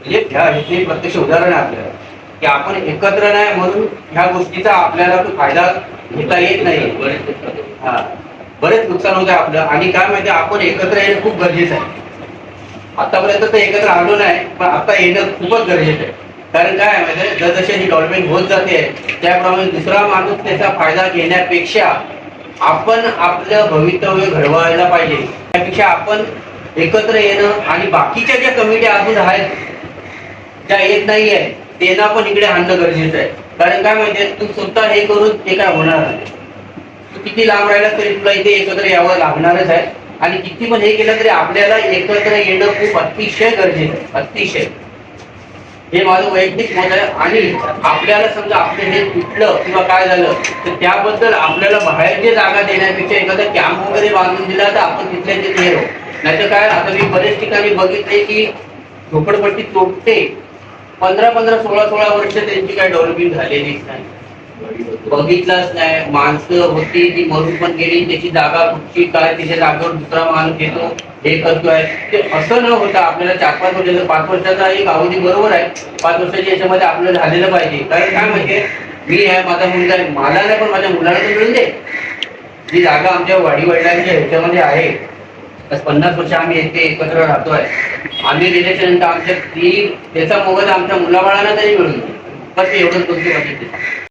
म्हणजे हे प्रत्यक्ष उदाहरण आहे आपल्याला की आपण एकत्र नाही म्हणून ह्या गोष्टीचा आपल्याला तो फायदा घेता येत नाही. हा, बरेच नुकसान होत आहे आपलं. आणि काय माहिती, आपण एकत्र येणं खूप गरजेचं आहे. आतापर्यंत तर एकत्र आलो नाही, पण आता येणं खूपच गरजेचं आहे. कारण काय माहिती, जसजशी ही डेव्हलपमेंट होत जाते त्याप्रमाणे दुसरा माणूस त्याचा फायदा घेण्यापेक्षा आपण आपलं भवितव्य घडवायला पाहिजे. त्यापेक्षा आपण एकत्र येणं आणि बाकीच्या ज्या कमिटी अजून आहेत ज्या येत नाहीये त्यांना पण इकडे आणणं गरजेचं आहे. कारण काय माहितीये, तू स्वतः हे करून ते काय होणार नाही. तू किती लांब राहिला तरी तुला इथे एकत्र यावं लागणारच आहे. आणि किती पण हे केलं तरी आपल्याला एकत्र येणं खूप अतिशय गरजेचं आहे. अतिशय, हे माझं वैयक्तिक मत आहे. आणि आपल्याला समजा आपलं हे तुटलं किंवा काय झालं तर त्याबद्दल आपल्याला बाहेरची जागा देण्यापेक्षा एखादा कॅम्प वगैरे बांधून दिला तर आपण तिथल्या तिथे येऊ. नाहीतर काय, आता मी बरेच ठिकाणी बघितले की झोपडपट्टी तोडते 15-15, 16-16 वर्ष त्यांची काय डेव्हलपमेंट झालेलीच नाही, बघितलंच नाही. माणसं होती ती मरून पण गेली, त्याची जागा कुठची काय, त्याच्या जागेवर दुसरा माणूस येतो हे करतोय. ते असं न होता आपल्याला 4-5 वर्षाचा 5 वर्षाचा एक अवधी बरोबर आहे. 5 वर्षाच्या याच्यामध्ये आपलं झालेलं पाहिजे. कारण काय माहितीये, मी आहे, माझा मुलगा आहे, मला नाही पण माझ्या मुलाला तर मिळून दे. जी जागा आमच्या वाडी वडिलांच्या ह्याच्यामध्ये आहे, 50 वर्ष आम्ही येथे एकत्र राहतोय. आम्ही गेल्याच्या नंतर आमच्या ती त्याचा मोबदला आमच्या मुलाबाळांना तरी मिळून दे. बस एवढंच गोष्टी बघितली.